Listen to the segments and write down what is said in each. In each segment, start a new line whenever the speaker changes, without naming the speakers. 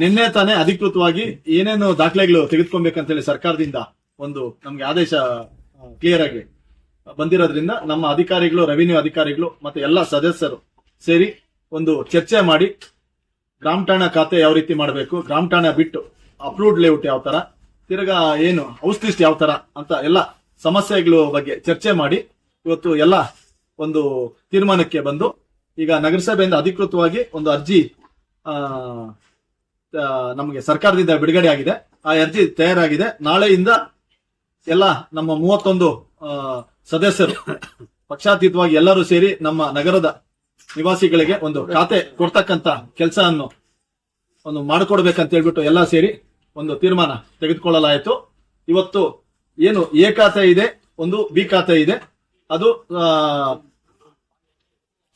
ನಿನ್ನೆ ತಾನೇ ಅಧಿಕೃತವಾಗಿ ಏನೇನು ದಾಖಲೆಗಳು ತೆಗೆದುಕೊಬೇಕಂತೇಳಿ ಸರ್ಕಾರದಿಂದ ಒಂದು ನಮ್ಗೆ ಆದೇಶ ಕ್ಲಿಯರ್ ಆಗಿ ಬಂದಿರೋದ್ರಿಂದ ನಮ್ಮ ಅಧಿಕಾರಿಗಳು, ರೆವಿನ್ಯೂ ಅಧಿಕಾರಿಗಳು ಮತ್ತೆ ಎಲ್ಲ ಸದಸ್ಯರು ಸೇರಿ ಒಂದು ಚರ್ಚೆ ಮಾಡಿ ಗ್ರಾಮ ಠಾಣಾ ಖಾತೆ ಯಾವ ರೀತಿ ಮಾಡಬೇಕು, ಗ್ರಾಮ ಠಾಣಾ ಬಿಟ್ಟು ಅಪ್ರೂವ್ಡ್ ಲೇಔಟ್ ಯಾವ ತರ, ತಿರ್ಗಾ ಏನು ಹೌಸ್ ಲಿಸ್ಟ್ ಯಾವ ತರ ಅಂತ ಎಲ್ಲ ಸಮಸ್ಯೆಗಳ ಬಗ್ಗೆ ಚರ್ಚೆ ಮಾಡಿ ಇವತ್ತು ಎಲ್ಲ ಒಂದು ತೀರ್ಮಾನಕ್ಕೆ ಬಂದು ಈಗ ನಗರಸಭೆಯಿಂದ ಅಧಿಕೃತವಾಗಿ ಒಂದು ಅರ್ಜಿ ನಮಗೆ ಸರ್ಕಾರದಿಂದ ಬಿಡುಗಡೆ ಆಗಿದೆ. ಆ ಅರ್ಜಿ ತಯಾರಾಗಿದೆ. ನಾಳೆಯಿಂದ ಎಲ್ಲ ನಮ್ಮ 31 ಸದಸ್ಯರು ಪಕ್ಷಾತೀತವಾಗಿ ಎಲ್ಲರೂ ಸೇರಿ ನಮ್ಮ ನಗರದ ನಿವಾಸಿಗಳಿಗೆ ಒಂದು ಖಾತೆ ಕೊಡ್ತಕ್ಕಂತ ಕೆಲಸವನ್ನು ಒಂದು ಮಾಡಿಕೊಡ್ಬೇಕಂತ ಹೇಳ್ಬಿಟ್ಟು ಎಲ್ಲ ಸೇರಿ ಒಂದು ತೀರ್ಮಾನ ತೆಗೆದುಕೊಳ್ಳಲಾಯಿತು. ಇವತ್ತು ಏನು ಎ ಖಾತೆ ಇದೆ, ಒಂದು ಬಿ ಖಾತೆ ಇದೆ. ಅದು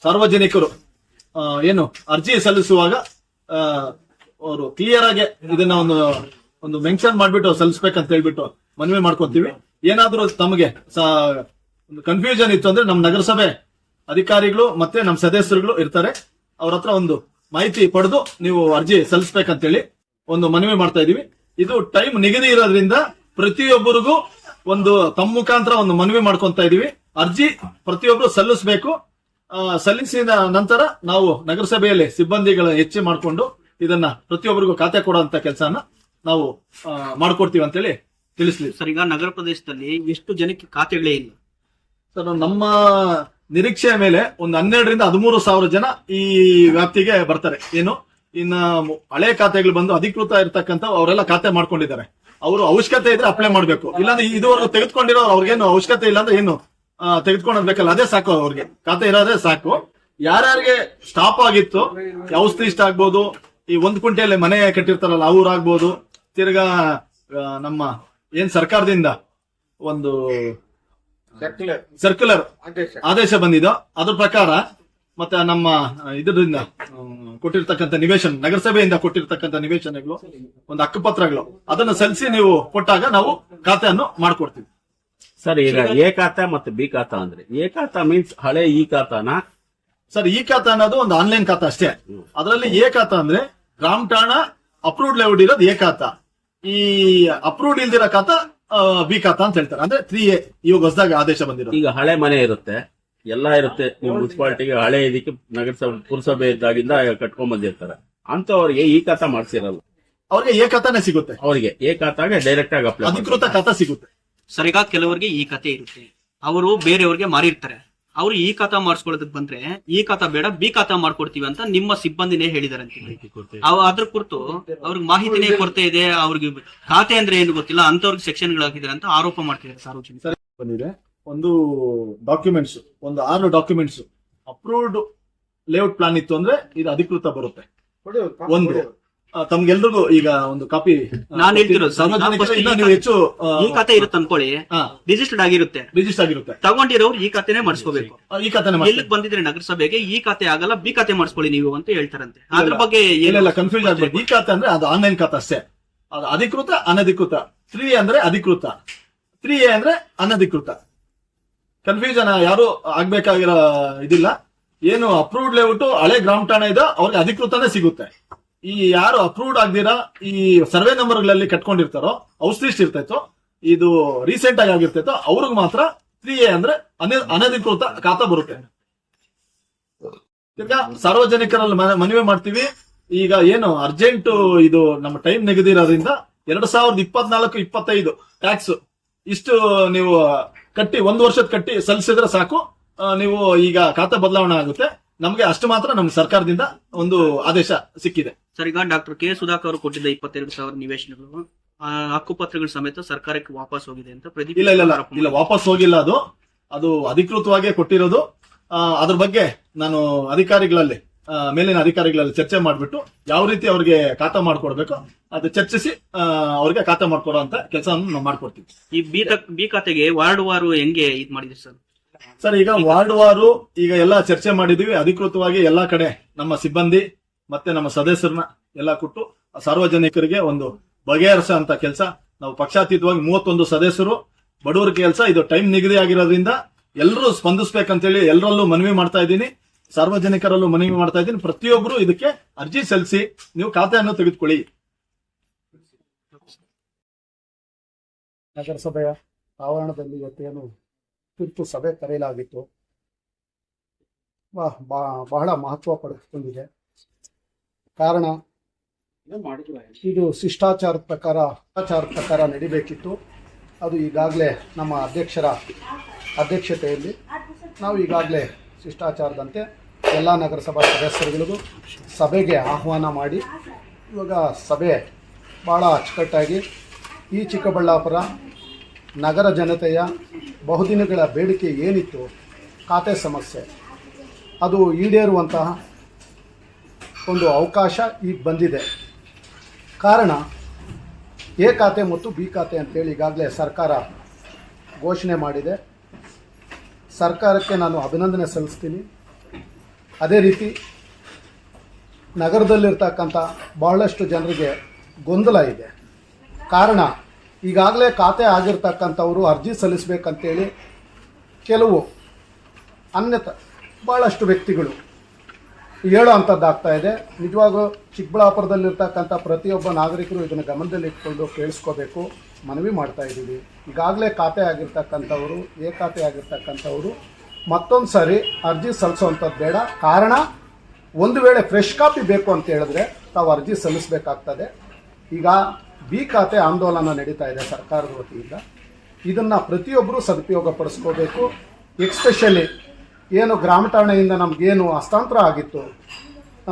ಸಾರ್ವಜನಿಕರು ಏನು ಅರ್ಜಿ ಸಲ್ಲಿಸುವಾಗ ಅವರು ಕ್ಲಿಯರ್ ಆಗಿ ಇದನ್ನ ಒಂದು ಮೆನ್ಷನ್ ಮಾಡ್ಬಿಟ್ಟು ಸಲ್ಲಿಸಬೇಕಂತ ಹೇಳ್ಬಿಟ್ಟು ಮನವಿ ಮಾಡ್ಕೊಂತೀವಿ. ಏನಾದ್ರೂ ತಮಗೆ ಒಂದು ಕನ್ಫ್ಯೂಷನ್ ಇತ್ತು ಅಂದ್ರೆ ನಮ್ಮ ನಗರಸಭೆ ಅಧಿಕಾರಿಗಳು ಮತ್ತೆ ನಮ್ಮ ಸದಸ್ಯರುಗಳು ಇರ್ತಾರೆ, ಅವ್ರ ಹತ್ರ ಒಂದು ಮಾಹಿತಿ ಪಡೆದು ನೀವು ಅರ್ಜಿ ಸಲ್ಲಿಸಬೇಕಂತೇಳಿ ಒಂದು ಮನವಿ ಮಾಡ್ತಾ ಇದೀವಿ. ಇದು ಟೈಮ್ ನಿಗದಿ ಇರೋದ್ರಿಂದ ಪ್ರತಿಯೊಬ್ಬರಿಗೂ ಒಂದು ತಮ್ಮ ಮುಖಾಂತರ ಒಂದು ಮನವಿ ಮಾಡ್ಕೊಂತ ಇದೀವಿ. ಅರ್ಜಿ ಪ್ರತಿಯೊಬ್ಬರು ಸಲ್ಲಿಸಬೇಕು. ಸಲ್ಲಿಸಿದ ನಂತರ ನಾವು ನಗರಸಭೆಯಲ್ಲಿ ಸಿಬ್ಬಂದಿಗಳ ಹೆಚ್ಚು ಮಾಡಿಕೊಂಡು ಇದನ್ನ ಪ್ರತಿಯೊಬ್ಬರಿಗೂ ಖಾತೆ ಕೊಡುವಂತ ಕೆಲಸನ ನಾವು ಮಾಡ್ಕೊಡ್ತೀವಿ ಅಂತೇಳಿ ತಿಳಿಸ್ಲಿ.
ಸರ್, ಈಗ ನಗರ ಪ್ರದೇಶದಲ್ಲಿ ಎಷ್ಟು ಜನಕ್ಕೆ ಖಾತೆಗಳೇ ಇಲ್ಲ
ಸರ್. ನಮ್ಮ ನಿರೀಕ್ಷೆಯ ಮೇಲೆ ಒಂದು 12ರಿಂದ 13,000 ಜನ ಈ ವ್ಯಾಪ್ತಿಗೆ ಬರ್ತಾರೆ. ಏನು ಇನ್ನ ಹಳೆ ಖಾತೆಗಳು ಬಂದು ಅಧಿಕೃತ ಇರ್ತಕ್ಕಂಥ ಅವರೆಲ್ಲ ಖಾತೆ ಮಾಡ್ಕೊಂಡಿದ್ದಾರೆ. ಅವರು ಅವಶ್ಯಕತೆ ಇದ್ರೆ ಅಪ್ಲೈ ಮಾಡ್ಬೇಕು. ಇಲ್ಲಾಂದ್ರೆ ಇದುವರೆಗೂ ತೆಗೆದುಕೊಂಡಿರೋ ಅವ್ರಿಗೇನು ಅವಶ್ಯಕತೆ ಇಲ್ಲ ಅಂದ್ರೆ ಏನು ತೆಗೆದುಕೊಂಡ್ ಬೇಕಲ್ಲ, ಅದೇ ಸಾಕು. ಅವ್ರಿಗೆ ಖಾತೆ ಇರೋದೇ ಸಾಕು. ಯಾರ್ಯಾರಿಗೆ ಸ್ಟಾಪ್ ಆಗಿತ್ತು, ಹೌಸ್ ಲಿಸ್ಟ್ ಆಗ್ಬೋದು, ಈ 1 ಕುಂಟೆಯಲ್ಲಿ ಮನೆ ಕಟ್ಟಿರ್ತಾರಲ್ಲ ಅವ್ರಾಗ್ಬೋದು, ತಿರ್ಗಾ ನಮ್ಮ ಏನ್ ಸರ್ಕಾರದಿಂದ ಒಂದು ಸರ್ಕ್ಯುಲರ್ ಆದೇಶ ಬಂದಿದೋ ಅದ್ರ ಪ್ರಕಾರ ಮತ್ತೆ ನಮ್ಮ ಇದರಿಂದ ಕೊಟ್ಟಿರ್ತಕ್ಕಂಥ ನಿವೇಶನ, ನಗರಸಭೆಯಿಂದ ಕೊಟ್ಟಿರ್ತಕ್ಕಂಥ ನಿವೇಶನಗಳು, ಒಂದು ಹಕ್ಕುಪತ್ರಗಳು, ಅದನ್ನ ಸಲ್ಲಿಸಿ ನೀವು ಕೊಟ್ಟಾಗ ನಾವು ಖಾತೆಯನ್ನು ಮಾಡ್ಕೊಡ್ತೀವಿ.
ಸರ್, ಈಗ ಎ ಖಾತಾ ಮತ್ತೆ ಬಿ ಖಾತಾ ಅಂದ್ರೆ ಎ ಖಾತಾ ಮೀನ್ಸ್ ಹಳೆ ಇ ಖಾತಾನ?
ಸರ್, ಈ ಖಾತಾ ಅನ್ನೋದು ಒಂದು ಆನ್ಲೈನ್ ಖಾತಾ ಅಷ್ಟೇ. ಅದರಲ್ಲಿ ಎ ಖಾತಾ ಅಂದ್ರೆ ಗ್ರಾಮ ಠಾಣಾ ಅಪ್ರೂವ್ಡ್ ಲೇಔಟ್ ಇರೋದು ಎ ಖಾತಾ. ಈ ಅಪ್ರೂವ್ಡ್ ಇಲ್ದಿರೋ ಖಾತಾ ಬಿ ಖಾತಾ ಅಂತ ಹೇಳ್ತಾರೆ. ಅಂದ್ರೆ 3A ಇವಾಗ ಹೊಸದಾಗ ಆದೇಶ ಬಂದಿರೋದು.
ಈಗ ಹಳೆ ಮನೆ ಇರುತ್ತೆ, ಎಲ್ಲಾ ಇರುತ್ತೆ. ನೀವು ಮುನ್ಸಿಪಾಲಿಟಿಗೆ ಹಳೆ ಇದಕ್ಕೆ ನಗರಸಭೆ ಪುರಸಭೆ ಇದ್ದಾಗಿಂದ ಕಟ್ಕೊಂಡ್ ಬಂದಿರ್ತಾರೆ. ಅಂತವ್ರಿಗೆ ಈ ಖಾತಾ ಮಾಡ್ಸಿರಲ್ಲ,
ಅವ್ರಿಗೆ ಎ ಖಾತಾನೇ ಸಿಗುತ್ತೆ.
ಅವ್ರಿಗೆ ಎ ಖಾತಾಗೆ ಡೈರೆಕ್ಟ್ ಆಗಿ ಅಪ್ಲೈ
ಅಧಿಕೃತ ಖಾತಾ ಸಿಗುತ್ತೆ.
ಸರ್, ಈಗ ಕೆಲವರಿಗೆ ಈ ಖಾತೆ ಇರುತ್ತೆ, ಅವರು ಬೇರೆಯವ್ರಿಗೆ ಮಾರಿರ್ತಾರೆ. ಅವ್ರು ಈ ಖಾತಾ ಮಾಡಿಸ್ಕೊಳ್ಳೋದಕ್ಕೆ ಬಂದ್ರೆ ಈ ಖಾತಾ ಬೇಡ ಬಿ ಖಾತಾ ಮಾಡ್ಕೊಡ್ತೀವಿ ಅಂತ ನಿಮ್ಮ ಸಿಬ್ಬಂದಿನೇ ಹೇಳಿದಾರೆ ಅಂತ. ಅದ್ರ ಕುರಿತು ಅವ್ರಿಗೆ ಮಾಹಿತಿನೇ ಕೊರತೆ ಇದೆ, ಅವ್ರಿಗೆ ಖಾತೆ ಅಂದ್ರೆ ಏನು ಗೊತ್ತಿಲ್ಲ, ಅಂತವ್ರಿಗೆ ಸೆಕ್ಷನ್ ಗಳಾಕಿದ್ದಾರೆ ಅಂತ ಆರೋಪ ಮಾಡ್ತಿದ್ದಾರೆ ಸಾರ್ವಜನಿಕರು.
ಬಂದಿದೆ ಒಂದು ಡಾಕ್ಯುಮೆಂಟ್ಸ್, ಒಂದು 6 ಡಾಕ್ಯುಮೆಂಟ್ಸ್ ಅಪ್ರೂವ್ಡ್ ಲೇಔಟ್ ಪ್ಲಾನ್ ಇತ್ತು ಅಂದ್ರೆ ಇದು ಅಧಿಕೃತ ಬರುತ್ತೆ. ಒಂದು ತಮ್ಗೆಲ್ರಿಗೂ ಈಗ ಒಂದು ಕಾಪಿ
ನಾನು ಹೇಳ್ತಿರೋದು,
ನೀವು ಹೆಚ್ಚು
ಈ ಖಾತೆ ಇರುತ್ತೆ ಅನ್ಕೊಳ್ಳಿ, ರಿಜಿಸ್ಟರ್ಡ್ ಆಗಿರುತ್ತೆ, ತಗೊಂಡಿರೋರು ಈ ಖಾತೆನೇ ಮಾಡಿಸ್ಕೋಬೇಕು.
ಈ ಖಾತೆ
ಎಲ್ಲಿಗೆ ಬಂದಿದ್ರೆ ನಗರಸಭೆಗೆ ಈ ಖಾತೆ ಆಗಲ್ಲ ಬಿ ಖಾತೆ ಮಾಡಿಸ್ಕೊಳ್ಳಿ ನೀವು ಅಂತ ಹೇಳ್ತಾರಂತೆ. ಅದ್ರ ಬಗ್ಗೆ
ಏನೆಲ್ಲ ಕನ್ಫ್ಯೂಸ್ ಆಗ್ಬೇಕು. ಈ ಖಾತೆ ಅಂದ್ರೆ ಅದು ಆನ್ಲೈನ್ ಖಾತೆ ಅಷ್ಟೇ. ಅದು ಅಧಿಕೃತ, ಅನಧಿಕೃತ. 3A ಅಂದ್ರೆ ಅಧಿಕೃತ, 3A ಅಂದ್ರೆ ಅನಧಿಕೃತ. ಕನ್ಫ್ಯೂಷನ್ ಯಾರು ಆಗ್ಬೇಕಾಗಿರೋ ಇದಿಲ್ಲ. ಏನು ಅಪ್ರೂವ್ಡ್ ಲೇಔಟ್ ಹಳೆ ಗ್ರಾಮ ಠಾಣಾ ಇದೆ ಅವ್ರಿಗೆ ಅಧಿಕೃತನೇ ಸಿಗುತ್ತೆ. ಈ ಯಾರು ಅಪ್ರೂವ್ಡ್ ಆಗ್ದಿರಾ ಈ ಸರ್ವೆ ನಂಬರ್ಗಳಲ್ಲಿ ಕಟ್ಕೊಂಡಿರ್ತಾರೋ, ಹೌಸ್ ಲಿಸ್ಟ್ ಇರ್ತೈತೋ, ಇದು ರೀಸೆಂಟ್ ಆಗಿ ಆಗಿರ್ತೈತೋ ಅವ್ರಿಗೆ ಮಾತ್ರ 3A ಅಂದ್ರೆ ಅನಧಿಕೃತ ಖಾತಾ ಬರುತ್ತೆ. ಈಗ ಸಾರ್ವಜನಿಕರಲ್ಲಿ ಮನವಿ ಮಾಡ್ತೀವಿ. ಈಗ ಏನು ಅರ್ಜೆಂಟ್ ಇದು ನಮ್ಮ ಟೈಮ್ ನಿಗದಿ ಇರೋದ್ರಿಂದ 2024-25 ಟ್ಯಾಕ್ಸ್ ಇಷ್ಟು ನೀವು ಕಟ್ಟಿ 1 ವರ್ಷದ ಕಟ್ಟಿ ಸಲ್ಲಿಸಿದ್ರೆ ಸಾಕು, ನೀವು ಈಗ ಖಾತೆ ಬದಲಾವಣೆ ಆಗುತ್ತೆ. ನಮ್ಗೆ ಅಷ್ಟು ಮಾತ್ರ ನಮ್ಗೆ ಸರ್ಕಾರದಿಂದ ಒಂದು ಆದೇಶ ಸಿಕ್ಕಿದೆ.
ಸರ್, ಈಗ ಡಾಕ್ಟರ್ ಕೆ ಸುಧಾಕರ್ ಅವರು ಕೊಟ್ಟಿದ್ದ 22,000 ನಿವೇಶನಗಳು ಹಕ್ಕುಪತ್ರಗಳ ಸಮೇತ ಸರ್ಕಾರಕ್ಕೆ ವಾಪಸ್ ಹೋಗಿದೆ ಅಂತ ಪ್ರದೀಪ್.
ಇಲ್ಲ, ವಾಪಸ್ ಹೋಗಿಲ್ಲ. ಅದು ಅಧಿಕೃತವಾಗಿ ಕೊಟ್ಟಿರೋದು. ಅದ್ರ ಬಗ್ಗೆ ನಾನು ಅಧಿಕಾರಿಗಳಲ್ಲಿ ಮೇಲಿನ ಅಧಿಕಾರಿಗಳಲ್ಲಿ ಚರ್ಚೆ ಮಾಡ್ಬಿಟ್ಟು ಯಾವ ರೀತಿ ಅವ್ರಿಗೆ ಖಾತಾ ಮಾಡ್ಕೊಡ್ಬೇಕು ಅದು ಚರ್ಚಿಸಿ ಅವ್ರಿಗೆ ಖಾತಾ ಮಾಡ್ಕೊಡೋ ಅಂತ ಕೆಲಸವನ್ನು ನಾವು ಮಾಡ್ಕೊಡ್ತೀವಿ.
ಈ ಬಿ ಖಾತೆಗೆ ವಾರ್ಡ್ ವಾರು ಹೆಂಗೆ ಇದ್ ಮಾಡಿದ್ರಿ ಸರ್?
ಸರ್, ಈಗ ವಾರ್ಡ್ ವಾರು ಈಗ ಎಲ್ಲಾ ಚರ್ಚೆ ಮಾಡಿದೀವಿ. ಅಧಿಕೃತವಾಗಿ ಎಲ್ಲಾ ಕಡೆ ನಮ್ಮ ಸಿಬ್ಬಂದಿ ಮತ್ತೆ ನಮ್ಮ ಸದಸ್ಯರನ್ನ ಎಲ್ಲ ಕೊಟ್ಟು ಸಾರ್ವಜನಿಕರಿಗೆ ಒಂದು ಬಗೆಹರಿಸೋ ಅಂತ ಕೆಲಸ ನಾವು ಪಕ್ಷಾತೀತವಾಗಿ 31 ಸದಸ್ಯರು ಬಡವರ ಕೆಲಸ. ಇದು ಟೈಮ್ ನಿಗದಿ ಆಗಿರೋದ್ರಿಂದ ಎಲ್ಲರೂ ಸ್ಪಂದಿಸ್ಬೇಕಂತೇಳಿ ಎಲ್ಲರಲ್ಲೂ ಮನವಿ ಮಾಡ್ತಾ ಇದ್ದೀನಿ, ಸಾರ್ವಜನಿಕರಲ್ಲೂ ಮನವಿ ಮಾಡ್ತಾ ಇದ್ದೀನಿ. ಪ್ರತಿಯೊಬ್ಬರು ಇದಕ್ಕೆ ಅರ್ಜಿ ಸಲ್ಲಿಸಿ ನೀವು ಖಾತೆಯನ್ನು ತೆಗೆದುಕೊಳ್ಳಿ.
ನಗರಸಭೆಯ ಆವರಣದಲ್ಲಿ ಇವತ್ತೇನು ತುರ್ತು ಸಭೆ ಕರೆಯಲಾಗಿತ್ತು. ಬಹಳ ಮಹತ್ವ ಪಡೆದುಕೊಂಡಿದೆ. ಕಾರಣ ಇದು ಶಿಷ್ಟಾಚಾರದ ಪ್ರಕಾರ ನಡಿಬೇಕಿತ್ತು. ಅದು ಈಗಾಗಲೇ ನಮ್ಮ ಅಧ್ಯಕ್ಷರ ಅಧ್ಯಕ್ಷತೆಯಲ್ಲಿ ನಾವು ಈಗಾಗಲೇ ಶಿಷ್ಟಾಚಾರದಂತೆ ಎಲ್ಲ ನಗರಸಭಾ ಸದಸ್ಯರುಗಳಿಗೂ ಸಭೆಗೆ ಆಹ್ವಾನ ಮಾಡಿ ಇವಾಗ ಸಭೆ ಭಾಳ ಅಚ್ಚುಕಟ್ಟಾಗಿ ಈ ಚಿಕ್ಕಬಳ್ಳಾಪುರ ನಗರ ಜನತೆಯ ಬಹುದಿನಗಳ ಬೇಡಿಕೆ ಏನಿತ್ತು, ಖಾತೆ ಸಮಸ್ಯೆ, ಅದು ಈಡೇರುವಂತಹ ಒಂದು ಅವಕಾಶ ಈಗ ಬಂದಿದೆ. ಕಾರಣ ಎ ಖಾತೆ ಮತ್ತು ಬಿ ಖಾತೆ ಅಂತೇಳಿ ಈಗಾಗಲೇ ಸರ್ಕಾರ ಘೋಷಣೆ ಮಾಡಿದೆ. ಸರ್ಕಾರಕ್ಕೆ ನಾನು ಅಭಿನಂದನೆ ಸಲ್ಲಿಸ್ತೀನಿ. ಅದೇ ರೀತಿ ನಗರದಲ್ಲಿರ್ತಕ್ಕಂಥ ಬಹಳಷ್ಟು ಜನರಿಗೆ ಗೊಂದಲ ಇದೆ. ಕಾರಣ ಈಗಾಗಲೇ ಖಾತೆ ಆಗಿರ್ತಕ್ಕಂಥವರು ಅರ್ಜಿ ಸಲ್ಲಿಸಬೇಕಂತೇಳಿ ಕೆಲವು ಭಾಳಷ್ಟು ವ್ಯಕ್ತಿಗಳು ಹೇಳೋ ಅಂಥದ್ದಾಗ್ತಾ ಇದೆ. ನಿಜವಾಗೂ ಚಿಕ್ಕಬಳ್ಳಾಪುರದಲ್ಲಿರ್ತಕ್ಕಂಥ ಪ್ರತಿಯೊಬ್ಬ ನಾಗರಿಕರು ಇದನ್ನು ಗಮನದಲ್ಲಿ ಇಟ್ಕೊಂಡು ಕೇಳಿಸ್ಕೋಬೇಕು, ಮನವಿ ಮಾಡ್ತಾ ಇದ್ದೀವಿ. ಈಗಾಗಲೇ ಖಾತೆ ಆಗಿರ್ತಕ್ಕಂಥವರು, ಎ ಖಾತೆ ಆಗಿರ್ತಕ್ಕಂಥವರು ಮತ್ತೊಂದು ಸಾರಿ ಅರ್ಜಿ ಸಲ್ಲಿಸೋವಂಥದ್ದು ಬೇಡ. ಕಾರಣ ಒಂದು ವೇಳೆ ಫ್ರೆಶ್ ಕಾಪಿ ಬೇಕು ಅಂತ ಹೇಳಿದ್ರೆ ತಾವು ಅರ್ಜಿ ಸಲ್ಲಿಸಬೇಕಾಗ್ತದೆ. ಈಗ ಬಿ ಖಾತೆ ಆಂದೋಲನ ನಡೀತಾ ಇದೆ ಸರ್ಕಾರದ ವತಿಯಿಂದ. ಇದನ್ನು ಪ್ರತಿಯೊಬ್ಬರೂ ಸದುಪಯೋಗ ಪಡಿಸ್ಕೋಬೇಕು. ಎಕ್ಸ್ಪೆಷಲಿ ಏನು ಗ್ರಾಮ ಠಾಣೆಯಿಂದ ನಮಗೇನು ಹಸ್ತಾಂತರ ಆಗಿತ್ತು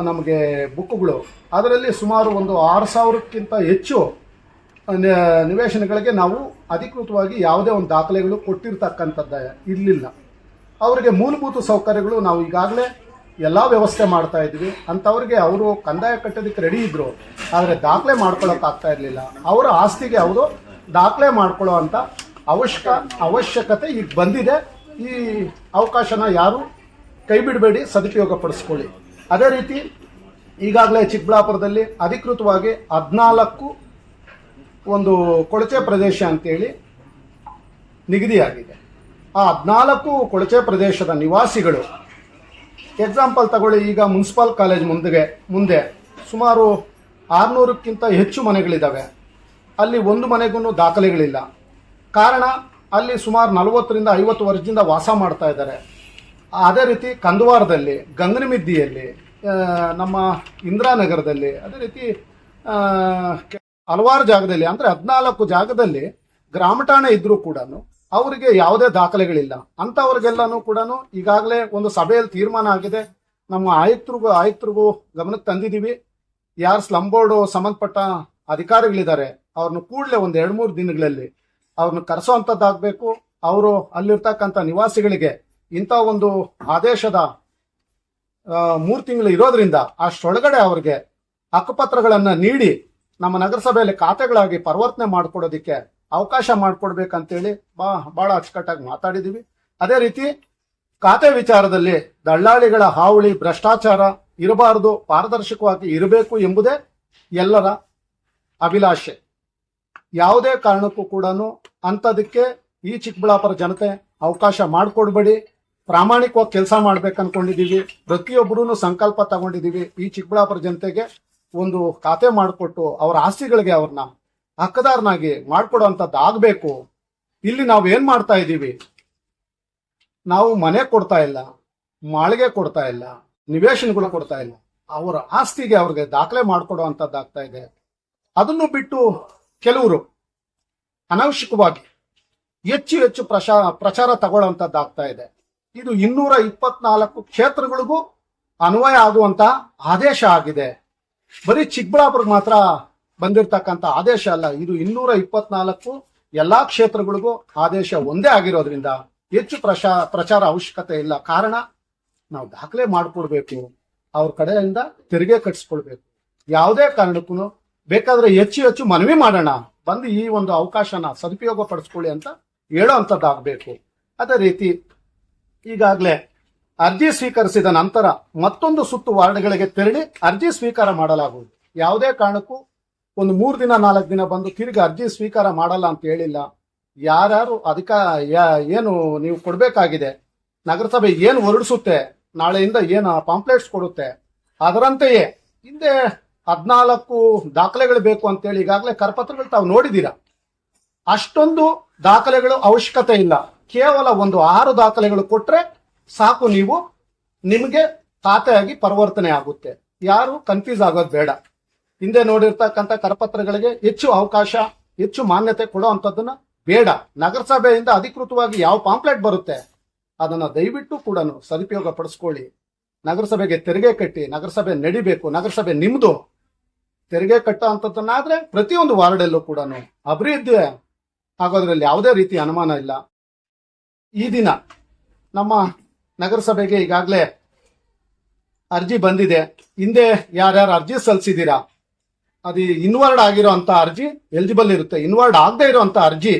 ನಮಗೆ ಬುಕ್ಗಳು, ಅದರಲ್ಲಿ ಸುಮಾರು ಒಂದು 6,000ಕ್ಕಿಂತ ಹೆಚ್ಚು ನಿವೇಶನಗಳಿಗೆ ನಾವು ಅಧಿಕೃತವಾಗಿ ಯಾವುದೇ ಒಂದು ದಾಖಲೆಗಳು ಕೊಟ್ಟಿರ್ತಕ್ಕಂಥದ್ದು ಇರಲಿಲ್ಲ. ಅವರಿಗೆ ಮೂಲಭೂತ ಸೌಕರ್ಯಗಳು ನಾವು ಈಗಾಗಲೇ ಎಲ್ಲ ವ್ಯವಸ್ಥೆ ಮಾಡ್ತಾ ಇದ್ವಿ. ಅಂಥವ್ರಿಗೆ ಅವರು ಕಂದಾಯ ಕಟ್ಟೋದಕ್ಕೆ ರೆಡಿ ಇದ್ದರು, ಆದರೆ ದಾಖಲೆ ಮಾಡ್ಕೊಳ್ಳೋಕ್ಕಾಗ್ತಾ ಇರಲಿಲ್ಲ. ಅವರ ಆಸ್ತಿಗೆ ಅವರು ದಾಖಲೆ ಮಾಡ್ಕೊಳ್ಳೋ ಅಂಥ ಅವಶ್ಯಕತೆ ಈಗ ಬಂದಿದೆ. ಈ ಅವಕಾಶನ ಯಾರು ಕೈ ಬಿಡಬೇಡಿ, ಸದುಪಯೋಗ ಪಡಿಸ್ಕೊಳ್ಳಿ. ಅದೇ ರೀತಿ ಈಗಾಗಲೇ ಚಿಕ್ಕಬಳ್ಳಾಪುರದಲ್ಲಿ ಅಧಿಕೃತವಾಗಿ 14 ಒಂದು ಕೊಳಚೆ ಪ್ರದೇಶ ಅಂತೇಳಿ ನಿಗದಿಯಾಗಿದೆ. ಆ 14 ಕೊಳಚೆ ಪ್ರದೇಶದ ನಿವಾಸಿಗಳು, ಎಕ್ಸಾಂಪಲ್ ತಗೊಳ್ಳಿ, ಈಗ ಮುನ್ಸಿಪಲ್ ಕಾಲೇಜ್ ಮುಂದೆ ಸುಮಾರು 600ಕ್ಕಿಂತ ಹೆಚ್ಚು ಮನೆಗಳಿದ್ದಾವೆ. ಅಲ್ಲಿ ಒಂದು ಮನೆಗೂ ದಾಖಲೆಗಳಿಲ್ಲ. ಕಾರಣ ಅಲ್ಲಿ ಸುಮಾರು 40ರಿಂದ 50 ವರ್ಷದಿಂದ ವಾಸ ಮಾಡ್ತಾ ಇದ್ದಾರೆ. ಅದೇ ರೀತಿ ಕಂದವಾರದಲ್ಲಿ, ಗಂಗನಮಿದ್ದಿಯಲ್ಲಿ, ನಮ್ಮ ಇಂದಿರಾನಗರದಲ್ಲಿ, ಅದೇ ರೀತಿ ಹಲವಾರು ಜಾಗದಲ್ಲಿ, ಅಂದರೆ 14 ಜಾಗದಲ್ಲಿ ಗ್ರಾಮ ಠಾಣೆ ಇದ್ರೂ ಕೂಡ ಅವರಿಗೆ ಯಾವುದೇ ದಾಖಲೆಗಳಿಲ್ಲ. ಅಂಥವ್ರಿಗೆಲ್ಲನೂ ಕೂಡ ಈಗಾಗಲೇ ಒಂದು ಸಭೆಯಲ್ಲಿ ತೀರ್ಮಾನ ಆಗಿದೆ. ನಮ್ಮ ಆಯುಕ್ತರಿಗೂ ಗಮನಕ್ಕೆ ತಂದಿದ್ದೀವಿ. ಯಾರು ಸ್ಲಮ್ ಬೋರ್ಡು ಸಂಬಂಧಪಟ್ಟ ಅಧಿಕಾರಿಗಳಿದ್ದಾರೆ ಅವ್ರನ್ನ ಕೂಡಲೇ ಒಂದು 2-3 ದಿನಗಳಲ್ಲಿ ಅವ್ರನ್ನ ಕರೆಸೋವಂಥದ್ದಾಗಬೇಕು. ಅವರು ಅಲ್ಲಿರ್ತಕ್ಕಂಥ ನಿವಾಸಿಗಳಿಗೆ ಇಂಥ ಒಂದು ಆದೇಶದ 3 ತಿಂಗಳು ಇರೋದ್ರಿಂದ ಅಷ್ಟೊಳಗಡೆ ಅವ್ರಿಗೆ ಹಕ್ಕುಪತ್ರಗಳನ್ನು ನೀಡಿ ನಮ್ಮ ನಗರಸಭೆಯಲ್ಲಿ ಖಾತೆಗಳಾಗಿ ಪರಿವರ್ತನೆ ಮಾಡಿಕೊಡೋದಕ್ಕೆ ಅವಕಾಶ ಮಾಡಿಕೊಡ್ಬೇಕಂತೇಳಿ ಭಾಳ ಅಚ್ಚುಕಟ್ಟಾಗಿ ಮಾತಾಡಿದ್ದೀವಿ. ಅದೇ ರೀತಿ ಖಾತೆ ವಿಚಾರದಲ್ಲಿ ದಳ್ಳಾಳಿಗಳ ಹಾವಳಿ, ಭ್ರಷ್ಟಾಚಾರ ಇರಬಾರದು, ಪಾರದರ್ಶಕವಾಗಿ ಇರಬೇಕು ಎಂಬುದೇ ಎಲ್ಲರ ಅಭಿಲಾಷೆ. ಯಾವುದೇ ಕಾರಣಕ್ಕೂ ಕೂಡ ಅಂಥದಕ್ಕೆ ಈ ಚಿಕ್ಕಬಳ್ಳಾಪುರ ಜನತೆ ಅವಕಾಶ ಮಾಡಿಕೊಡ್ಬೇಡಿ. ಪ್ರಾಮಾಣಿಕವಾಗಿ ಕೆಲಸ ಮಾಡ್ಬೇಕು ಅನ್ಕೊಂಡಿದ್ದೀವಿ. ಪ್ರತಿಯೊಬ್ಬರೂ ಸಂಕಲ್ಪ ತಗೊಂಡಿದ್ದೀವಿ. ಈ ಚಿಕ್ಕಬಳ್ಳಾಪುರ ಜನತೆಗೆ ಒಂದು ಖಾತೆ ಮಾಡಿಕೊಟ್ಟು ಅವರ ಆಸ್ತಿಗಳಿಗೆ ಅವ್ರನ್ನ ಹಕ್ಕದಾರನಾಗಿ ಮಾಡಿಕೊಡುವಂಥದ್ದು ಆಗಬೇಕು. ಇಲ್ಲಿ ನಾವು ಏನು ಮಾಡ್ತಾ ಇದ್ದೀವಿ, ನಾವು ಮನೆ ಕೊಡ್ತಾ ಇಲ್ಲ, ಮಾಳಿಗೆ ಕೊಡ್ತಾ ಇಲ್ಲ, ನಿವೇಶನಗಳು ಕೊಡ್ತಾ ಇಲ್ಲ, ಅವರ ಆಸ್ತಿಗೆ ಅವ್ರಿಗೆ ದಾಖಲೆ ಮಾಡಿಕೊಡುವಂಥದ್ದು ಆಗ್ತಾ ಇದೆ. ಅದನ್ನು ಬಿಟ್ಟು ಕೆಲವರು ಅನವಶ್ಯಕವಾಗಿ ಹೆಚ್ಚು ಪ್ರಚಾರ ತಗೊಳ್ಳುವಂಥದ್ದು ಆಗ್ತಾ ಇದೆ. ಇದು 224 ಕ್ಷೇತ್ರಗಳಿಗೂ ಅನ್ವಯ ಆಗುವಂತ ಆದೇಶ ಆಗಿದೆ. ಬರೀ ಚಿಕ್ಕಬಳ್ಳಾಪುರಕ್ಕೆ ಮಾತ್ರ ಬಂದಿರತಕ್ಕಂಥ ಆದೇಶ ಅಲ್ಲ, ಇದು 224 ಎಲ್ಲಾ ಕ್ಷೇತ್ರಗಳಿಗೂ ಆದೇಶ ಒಂದೇ ಆಗಿರೋದ್ರಿಂದ ಹೆಚ್ಚು ಪ್ರಚಾರ ಅವಶ್ಯಕತೆ ಇಲ್ಲ. ಕಾರಣ ನಾವು ದಾಖಲೆ ಮಾಡಿಕೊಡ್ಬೇಕು, ಅವ್ರ ಕಡೆಯಿಂದ ತೆರಿಗೆ ಕಟ್ಟಿಸ್ಕೊಳ್ಬೇಕು. ಯಾವುದೇ ಕಾರಣಕ್ಕೂ ಬೇಕಾದ್ರೆ ಹೆಚ್ಚು ಮನವಿ ಮಾಡೋಣ, ಬಂದು ಈ ಒಂದು ಅವಕಾಶನ ಸದುಪಯೋಗ ಪಡಿಸ್ಕೊಳ್ಳಿ ಅಂತ ಹೇಳೋ ಅಂಥದ್ದಾಗಬೇಕು. ಅದೇ ರೀತಿ ಈಗಾಗಲೇ ಅರ್ಜಿ ಸ್ವೀಕರಿಸಿದ ನಂತರ ಮತ್ತೊಂದು ಸುತ್ತು ವಾರ್ಡ್ಗಳಿಗೆ ತೆರಳಿ ಅರ್ಜಿ ಸ್ವೀಕಾರ ಮಾಡಲಾಗುವುದು. ಯಾವುದೇ ಕಾರಣಕ್ಕೂ ಒಂದು 3 ದಿನ 4 ದಿನ ಬಂದು ತಿರುಗಿ ಅರ್ಜಿ ಸ್ವೀಕಾರ ಮಾಡಲ್ಲ ಅಂತ ಹೇಳಿಲ್ಲ. ಯಾರ್ಯಾರು ಏನು ನೀವು ಕೊಡಬೇಕಾಗಿದೆ, ನಗರಸಭೆ ಏನು ಹೊರಡಿಸುತ್ತೆ, ನಾಳೆಯಿಂದ ಏನು ಪಾಂಪ್ಲೆಟ್ಸ್ ಕೊಡುತ್ತೆ, ಅದರಂತೆಯೇ ಹಿಂದೆ 14 ದಾಖಲೆಗಳು ಬೇಕು ಅಂತೇಳಿ ಈಗಾಗಲೇ ಕರಪತ್ರಗಳು ತಾವು ನೋಡಿದ್ದೀರಾ. ಅಷ್ಟೊಂದು ದಾಖಲೆಗಳು ಅವಶ್ಯಕತೆ ಇಲ್ಲ. ಕೇವಲ ಒಂದು 6 ದಾಖಲೆಗಳು ಕೊಟ್ರೆ ಸಾಕು, ನಿಮಗೆ ಖಾತೆಯಾಗಿ ಪರಿವರ್ತನೆ ಆಗುತ್ತೆ. ಯಾರು ಕನ್ಫ್ಯೂಸ್ ಆಗೋದು ಬೇಡ. ಹಿಂದೆ ನೋಡಿರ್ತಕ್ಕಂಥ ಕರಪತ್ರಗಳಿಗೆ ಹೆಚ್ಚು ಅವಕಾಶ, ಹೆಚ್ಚು ಮಾನ್ಯತೆ ಕೊಡುವಂಥದ್ದನ್ನ ಬೇಡ. ನಗರಸಭೆಯಿಂದ ಅಧಿಕೃತವಾಗಿ ಯಾವ ಪಾಂಪ್ಲೆಟ್ ಬರುತ್ತೆ ಅದನ್ನ ದಯವಿಟ್ಟು ಕೂಡ ಸದುಪಯೋಗ ಪಡಿಸ್ಕೊಳ್ಳಿ. ನಗರಸಭೆಗೆ ತೆರಿಗೆ ಕಟ್ಟಿ, ನಗರಸಭೆ ನಡಿಬೇಕು, ನಗರಸಭೆ ನಿಮ್ದು. ತೆರಿಗೆ ಕಟ್ಟೋ ಅಂಥದ್ದನ್ನಾದ್ರೆ ಪ್ರತಿಯೊಂದು ವಾರ್ಡಲ್ಲೂ ಕೂಡ ಅಭಿವೃದ್ಧಿ ಆಗೋದ್ರಲ್ಲಿ ಯಾವುದೇ ರೀತಿ ಅನುಮಾನ ಇಲ್ಲ. ಈ ದಿನ ನಮ್ಮ ನಗರಸಭೆಗೆ ಈಗಾಗಲೇ ಅರ್ಜಿ ಬಂದಿದೆ. ಹಿಂದೆ ಯಾರ್ಯಾರು ಅರ್ಜಿ ಸಲ್ಲಿಸಿದ್ದೀರಾ, ಅದು ಇನ್ವರ್ಡ್ ಆಗಿರೋ ಅಂತ ಅರ್ಜಿ ಎಲಿಜಿಬಲ್ ಇರುತ್ತೆ. ಇನ್ವರ್ಡ್ ಆಗದೆ ಇರುವಂತ ಅರ್ಜಿ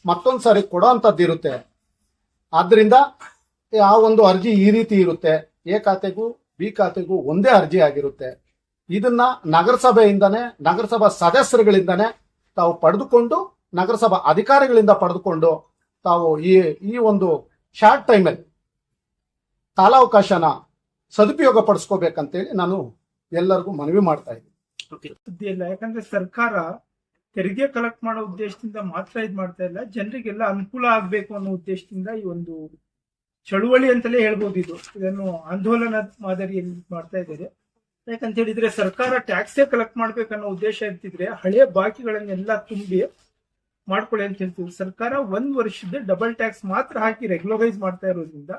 ಮತ್ತೊಂದು ಸಾರಿ ಕೊಡೋ ಅಂಥದ್ದು ಇರುತ್ತೆ. ಆದ್ರಿಂದ ಆ ಒಂದು ಅರ್ಜಿ ಈ ರೀತಿ ಇರುತ್ತೆ. ಎ ಖಾತೆಗೂ ಬಿ ಖಾತೆಗೂ ಒಂದೇ ಅರ್ಜಿ ಆಗಿರುತ್ತೆ. ಇದನ್ನ ನಗರಸಭೆಯಿಂದನೇ, ನಗರಸಭಾ ಸದಸ್ಯರುಗಳಿಂದನೇ ತಾವು ಪಡೆದುಕೊಂಡು, ನಗರಸಭಾ ಅಧಿಕಾರಿಗಳಿಂದ ಪಡೆದುಕೊಂಡು ತಾವು ಈ ಒಂದು ಶಾರ್ಟ್ ಟೈಮಲ್ಲಿ ಕಾಲಾವಕಾಶನ ಸದುಪಯೋಗ ಪಡಿಸ್ಕೋಬೇಕಂತೇಳಿ ನಾನು ಎಲ್ಲರಿಗೂ ಮನವಿ ಮಾಡ್ತಾ ಇದ್ದೀನಿ.
ಸುದ್ದಿ ಇಲ್ಲ. ಯಾಕಂದ್ರೆ ಸರ್ಕಾರ ತೆರಿಗೆ ಕಲೆಕ್ಟ್ ಮಾಡೋ ಉದ್ದೇಶದಿಂದ ಮಾತ್ರ ಇದ್ ಮಾಡ್ತಾ ಇಲ್ಲ, ಜನರಿಗೆಲ್ಲ ಅನುಕೂಲ ಆಗ್ಬೇಕು ಅನ್ನೋ ಉದ್ದೇಶದಿಂದ ಈ ಒಂದು ಚಳುವಳಿ ಅಂತಲೇ ಹೇಳ್ಬೋದು. ಇದನ್ನು ಆಂದೋಲನ ಮಾದರಿಯಲ್ಲಿ ಮಾಡ್ತಾ ಇದ್ದಾರೆ. ಯಾಕಂತ ಹೇಳಿದ್ರೆ ಸರ್ಕಾರ ಟ್ಯಾಕ್ಸೇ ಕಲೆಕ್ಟ್ ಮಾಡ್ಬೇಕನ್ನೋ ಉದ್ದೇಶ ಇರ್ತಿದ್ರೆ ಹಳೆಯ ಬಾಕಿಗಳನ್ನೆಲ್ಲ ತುಂಬಿ ಮಾಡ್ಕೊಳ್ಳಿ ಅಂತ ಹೇಳ್ತೀವಿ. ಸರ್ಕಾರ 1 ವರ್ಷದ ಡಬಲ್ ಟ್ಯಾಕ್ಸ್ ಮಾತ್ರ ಹಾಕಿ ರೆಗ್ಯುಲರೈಸ್ ಮಾಡ್ತಾ ಇರೋದ್ರಿಂದ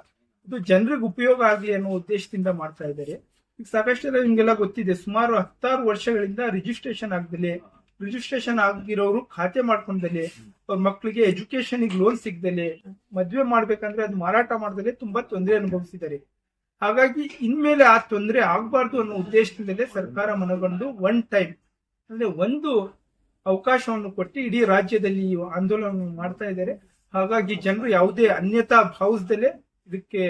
ಇದು ಜನರಿಗೆ ಉಪಯೋಗ ಆಗಲಿ ಅನ್ನೋ ಉದ್ದೇಶದಿಂದ ಮಾಡ್ತಾ ಇದ್ದಾರೆ. ಈಗ ಸಾಕಷ್ಟೆಲ್ಲ ನಿಮ್ಗೆಲ್ಲ ಗೊತ್ತಿದೆ, ಸುಮಾರು 16 ವರ್ಷಗಳಿಂದ ರಿಜಿಸ್ಟ್ರೇಷನ್ ಆಗಿರೋರು ಖಾತೆ ಮಾಡ್ಕೊಂಡಲೆ, ಅವ್ರ ಮಕ್ಕಳಿಗೆ ಎಜುಕೇಶನ್ ಲೋನ್ ಸಿಗದಲೆ, ಮದ್ವೆ ಮಾಡ್ಬೇಕಂದ್ರೆ ಅದು ಮಾರಾಟ ಮಾಡದಲೆ ತುಂಬಾ ತೊಂದರೆ ಅನುಭವಿಸಿದ್ದಾರೆ. ಹಾಗಾಗಿ ಇನ್ಮೇಲೆ ಆ ತೊಂದರೆ ಆಗ್ಬಾರ್ದು ಅನ್ನೋ ಉದ್ದೇಶದಿಂದಲೇ ಸರ್ಕಾರ ಮನಗಂಡು ಒನ್ ಟೈಮ್ ಅಂದ್ರೆ ಒಂದು ಅವಕಾಶವನ್ನು ಕೊಟ್ಟು ಇಡೀ ರಾಜ್ಯದಲ್ಲಿ ಈ ಆಂದೋಲನ ಮಾಡ್ತಾ ಇದ್ದಾರೆ. ಹಾಗಾಗಿ ಜನರು ಯಾವುದೇ ಅನ್ಯತಾ ಭಾವಿಸದಲ್ಲೇ ಇದಕ್ಕೆ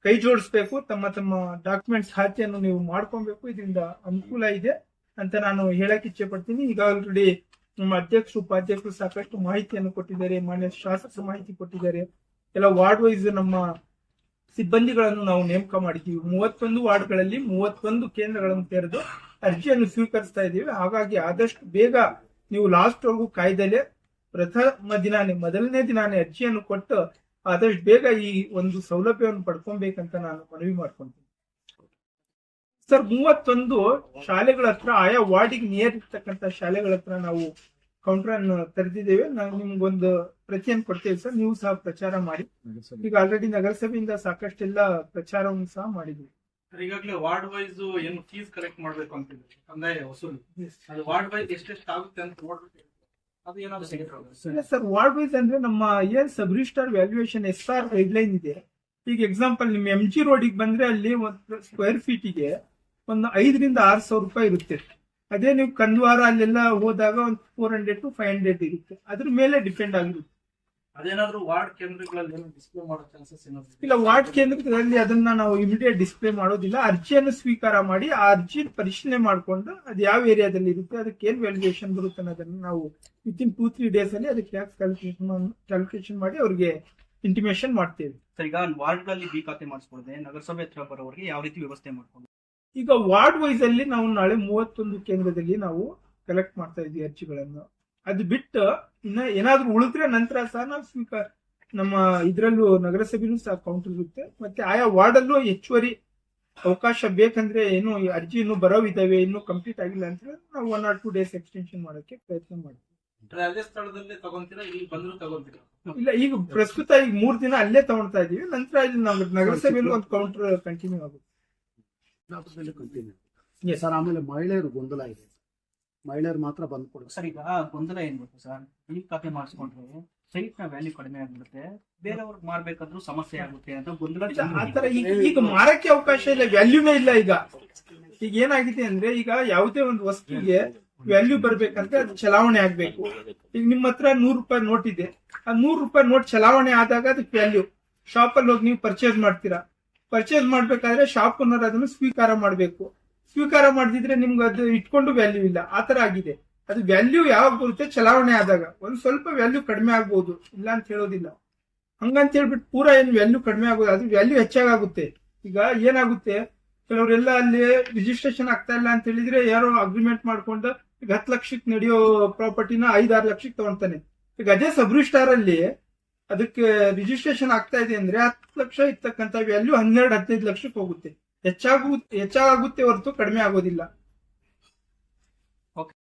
ಕೈ ಜೋಡಿಸ್ಬೇಕು. ತಮ್ಮ ಡಾಕ್ಯುಮೆಂಟ್ಸ್ ಖಾತೆಯನ್ನು ನೀವು ಮಾಡ್ಕೊಬೇಕು. ಇದರಿಂದ ಅನುಕೂಲ ಇದೆ ಅಂತ ನಾನು ಹೇಳಕ್ ಇಚ್ಛೆ ಪಡ್ತೀನಿ. ಈಗ ಆಲ್ರೆಡಿ ನಮ್ಮ ಅಧ್ಯಕ್ಷರು ಉಪಾಧ್ಯಕ್ಷರು ಸಾಕಷ್ಟು ಮಾಹಿತಿಯನ್ನು ಕೊಟ್ಟಿದ್ದಾರೆ, ಮಾನ್ಯ ಶಾಸಕರು ಮಾಹಿತಿ ಕೊಟ್ಟಿದ್ದಾರೆ. ಎಲ್ಲ ವಾರ್ಡ್ ವೈಸ್ ನಮ್ಮ ಸಿಬ್ಬಂದಿಗಳನ್ನು ನಾವು ನೇಮಕ ಮಾಡಿದ್ದೀವಿ. 31 ವಾರ್ಡ್ಗಳಲ್ಲಿ 31 ಕೇಂದ್ರಗಳನ್ನು ತೆರೆದು ಅರ್ಜಿಯನ್ನು ಸ್ವೀಕರಿಸ್ತಾ ಇದ್ದೀವಿ. ಹಾಗಾಗಿ ಆದಷ್ಟು ಬೇಗ ನೀವು ಲಾಸ್ಟ್ ವರ್ಗೂ ಕಾಯ್ದಲೆ ಮೊದಲನೇ ದಿನಾನೇ ಅರ್ಜಿಯನ್ನು ಕೊಟ್ಟು ಆದಷ್ಟು ಬೇಗ ಈ ಒಂದು ಸೌಲಭ್ಯವನ್ನು ಪಡ್ಕೊಬೇಕಂತ ನಾನು ಮನವಿ ಮಾಡ್ಕೊಂತೀನಿ. ಸರ್, 31 ಶಾಲೆಗಳ ಹತ್ರ, ಆಯಾ ವಾರ್ಡಿಗೆ ನಿಯರ್ ಇರ್ತಕ್ಕಂಥ ಶಾಲೆಗಳ ಹತ್ರ ನಾವು ಕೌಂಟರ್ ಅನ್ನು ತೆರೆದಿದ್ದೇವೆ. ನಾವು ನಿಮ್ಗೊಂದು ಪ್ರತಿಯನ್ನು ಕೊಡ್ತೇವೆ ಸರ್, ನೀವು ಸಹ ಪ್ರಚಾರ ಮಾಡಿ. ಈಗ ಆಲ್ರೆಡಿ ನಗರಸಭೆಯಿಂದ ಸಾಕಷ್ಟೆಲ್ಲ ಪ್ರಚಾರವನ್ನು ಸಹ ಮಾಡಿದ್ವಿ.
ಈಗಾಗಲೇ ವಾರ್ಡ್ ವೈಸ್ ಏನು ಫೀಸ್ ಕಲೆಕ್ಟ್ ಮಾಡ್ಬೇಕು ಅಂತಿದೆ, ಕಂದಾಯ ವಸೂಲಿ, ಅದು ವಾರ್ಡ್ ವೈಸ್ ಎಷ್ಟೆಷ್ಟು ಆಗುತ್ತೆ ಅಂತ ನೋಡ್ಬಿಟ್ಟು ಅದು ಏನಾದ್ರು ಸಿಗುತ್ತೆ
ಸರ್. ವಾರ್ಡ್ ವೈಸ್ ಅಂದ್ರೆ ನಮ್ಮ ಏನ್ sub register valuation SR guideline ಇದೆ. ಈಗ ಎಕ್ಸಾಂಪಲ್ ನಿಮ್ಮ MG ರೋಡಿಗೆ ಬಂದ್ರೆ ಅಲ್ಲಿ ಒಂದು ಸ್ಕ್ವೇರ್ ಫೀಟಿಗೆ ಒಂದು 5,000 to 6,000 ರೂಪಾಯಿ ಇರುತ್ತೆ. ಅದೇ ನೀವು ಕಂದ್ವಾರ ಅಲ್ಲೆಲ್ಲ ಹೋದಾಗ ಒಂದು 400 to 500 ಇರುತ್ತೆ. ಅದ್ರ ಮೇಲೆ ಡಿಪೆಂಡ್ ಆಗಿರುತ್ತೆ.
ಅದೇನಾದ್ರೂ ವಾರ್ಡ್ ಕೇಂದ್ರಗಳಲ್ಲಿ ಡಿಸ್ಪ್ಲೇ ಮಾಡೋ ಚಾನ್ಸಸ್ ಏನಾದ್ರು
ಇಲ್ಲ, ವಾರ್ಡ್ ಕೇಂದ್ರದಲ್ಲಿ ಅದನ್ನ ನಾವು ಇಮಿಡಿಯೇಟ್ ಡಿಸ್ಪ್ಲೇ ಮಾಡೋದಿಲ್ಲ. ಅರ್ಜಿಯನ್ನು ಸ್ವೀಕಾರ ಮಾಡಿ ಆ ಅರ್ಜಿ ಪರಿಶೀಲನೆ ಮಾಡಿಕೊಂಡು ಅದು ಯಾವ ಏರಿಯಾದಲ್ಲಿ ಇರುತ್ತೆ, ಅದಕ್ಕೆ ಏನ್ ವ್ಯಾಲ್ಯೂಯೇಷನ್ ಬರುತ್ತೆ ಅನ್ನೋದನ್ನ ನಾವು ವಿತಿನ್ 2-3 ಡೇಸ್ ಅಲ್ಲಿ ಅದಕ್ಕೆ ಟ್ಯಾಕ್ಸ್ ಕ್ಯಾಲ್ಕುಲೇಷನ್ ಮಾಡಿ ಅವ್ರಿಗೆ ಇಂಟಿಮೇಷನ್ ಮಾಡ್ತೇವೆ.
ಸರ್, ಈಗ ವಾರ್ಡ್ ಗಳಲ್ಲಿ ಬಿ ಖಾತೆ ಮಾಡಿಸ್ಕೊಳ್ದೆ ನಗರಸಭೆ ಹತ್ರ ಬರೋರಿಗೆ ಯಾವ ರೀತಿ ವ್ಯವಸ್ಥೆ ಮಾಡ್ಕೊಂಡು?
ಈಗ ವಾರ್ಡ್ ವೈಸ್ ಅಲ್ಲಿ ನಾವು ನಾಳೆ 31 ಕೇಂದ್ರದಲ್ಲಿ ನಾವು ಕಲೆಕ್ಟ್ ಮಾಡ್ತಾ ಇದ್ವಿ ಅರ್ಜಿಗಳನ್ನು. ಅದು ಬಿಟ್ಟು ಇನ್ನ ಏನಾದ್ರೂ ಉಳಿದ್ರೆ ನಂತರ ಸಹ ನಾವು ನಮ್ಮ ಇದ್ರಲ್ಲೂ ನಗರಸಭೆನೂ ಸಹ ಕೌಂಟರ್ ಇರುತ್ತೆ. ಮತ್ತೆ ಆಯಾ ವಾರ್ಡ್ ಅಲ್ಲೂ ಹೆಚ್ಚುವರಿ ಅವಕಾಶ ಬೇಕಂದ್ರೆ ಏನು ಅರ್ಜಿ ಇನ್ನೂ ಬರೋವಿದಾವೆ, ಇನ್ನೂ ಕಂಪ್ಲೀಟ್ ಆಗಿಲ್ಲ ಅಂತ ನಾವು 1 or 2 ಡೇಸ್ ಎಕ್ಸ್ಟೆನ್ಷನ್ ಮಾಡೋಕೆ ಪ್ರಯತ್ನ ಮಾಡ್ತೀವಿ.
ಅದೇ ಸ್ಥಳದಲ್ಲಿ ತಗೊಂತೀರಾ, ಇಲ್ಲಿ ಬಂದ್ರು ತಗೊಂತೀರಾ?
ಇಲ್ಲ, ಈಗ ಪ್ರಸ್ತುತ ಈಗ 3 ದಿನ ಅಲ್ಲೇ ತಗೊಳ್ತಾ ಇದೀವಿ. ನಂತರ ಇಲ್ಲಿ ನಾವು ನಗರಸಭೆಯಲ್ಲಿ ಒಂದು ಕೌಂಟರ್ ಕಂಟಿನ್ಯೂ ಆಗುತ್ತೆ
ಸರ್. ಆಮೇಲೆ ಮಹಿಳೆಯರು ಗೊಂದಲ ಇದೆ, ಮಹಿಳೆಯರು ಮಾತ್ರ ಬಂದ್ಕೊಡ್ಬೇಕು
ಸರ್. ಈಗ ಗೊಂದಲ ಏನ್ ಗೊತ್ತಾ ಸರ್, ಈ ಖಾತೆ ಮಾಡಿಸ್ಕೊಂಡ್ರೆ ಸೈಟ್ ನ ವ್ಯಾಲ್ಯೂ ಕಡಿಮೆ ಆಗ್ಬಿಡುತ್ತೆ, ಬೇರೆಯವ್ರಿಗೆ ಮಾಡ್ಬೇಕಾದ್ರೂ ಸಮಸ್ಯೆ ಆಗುತ್ತೆ ಅಂತ ಗೊಂದಲ.
ಆತರ ಈಗ ಮಾರಕ್ಕೆ ಅವಕಾಶ ಇಲ್ಲ, ವ್ಯಾಲ್ಯೂನೇ ಇಲ್ಲ. ಈಗ ಏನಾಗಿದೆ ಅಂದ್ರೆ, ಈಗ ಯಾವುದೇ ಒಂದು ವಸ್ತುಗೆ ವ್ಯಾಲ್ಯೂ ಬರ್ಬೇಕಂದ್ರೆ ಅದು ಚಲಾವಣೆ ಆಗ್ಬೇಕು. ಈಗ ನಿಮ್ಮ ಹತ್ರ 100 ರೂಪಾಯಿ ನೋಟ್ ಇದೆ, ಆ 100 ರೂಪಾಯಿ ನೋಟ್ ಚಲಾವಣೆ ಆದಾಗ ಅದಕ್ಕೆ ವ್ಯಾಲ್ಯೂ. ಶಾಪ್ ಅಲ್ಲಿ ಹೋಗಿ ನೀವು ಪರ್ಚೇಸ್ ಮಾಡ್ತೀರಾ, ಪರ್ಚೇಸ್ ಮಾಡ್ಬೇಕಾದ್ರೆ ಶಾಪ್ ಓನರ್ ಅದನ್ನು ಸ್ವೀಕಾರ ಮಾಡ್ಬೇಕು. ಸ್ವೀಕಾರ ಮಾಡದಿದ್ರೆ ನಿಮ್ಗೆ ಅದು ಇಟ್ಕೊಂಡು ವ್ಯಾಲ್ಯೂ ಇಲ್ಲ. ಆತರ ಆಗಿದೆ. ಅದು ವ್ಯಾಲ್ಯೂ ಯಾವಾಗ ಬರುತ್ತೆ, ಚಲಾವಣೆ ಆದಾಗ. ಒಂದ್ ಸ್ವಲ್ಪ ವ್ಯಾಲ್ಯೂ ಕಡಿಮೆ ಆಗ್ಬಹುದು, ಇಲ್ಲ ಅಂತ ಹೇಳೋದಿಲ್ಲ. ಹಂಗಂತ ಹೇಳ್ಬಿಟ್ಟು ಪೂರಾ ಏನ್ ವ್ಯಾಲ್ಯೂ ಕಡಿಮೆ ಆಗೋದು, ಅದು ವ್ಯಾಲ್ಯೂ ಹೆಚ್ಚಾಗುತ್ತೆ. ಈಗ ಏನಾಗುತ್ತೆ, ಕೆಲವರೆಲ್ಲ ಅಲ್ಲಿ ರಿಜಿಸ್ಟ್ರೇಷನ್ ಆಗ್ತಾ ಇಲ್ಲ ಅಂತ ಹೇಳಿದ್ರೆ ಯಾರೋ ಅಗ್ರಿಮೆಂಟ್ ಮಾಡ್ಕೊಂಡು ಈಗ 10 ಲಕ್ಷಕ್ಕೆ ನಡೆಯೋ ಪ್ರಾಪರ್ಟಿನ 5-6 ಲಕ್ಷಕ್ಕೆ ತಗೊಳ್ತಾನೆ. ಈಗ ಅದೇ ಸಬ್ ರಿಜಿಸ್ಟ್ರಾರ್ ಅಲ್ಲಿ ಅದಕ್ಕೆ ರಿಜಿಸ್ಟ್ರೇಷನ್ ಆಗ್ತಾ ಇದೆ ಅಂದ್ರೆ 10 ಲಕ್ಷ ಇರ್ತಕ್ಕಂಥ ವ್ಯಾಲ್ಯೂ 12-15 ಲಕ್ಷಕ್ಕೆ ಹೋಗುತ್ತೆ. ಹೆಚ್ಚಾಗುತ್ತೆ ಹೊರತು ಕಡಿಮೆ ಆಗೋದಿಲ್ಲ.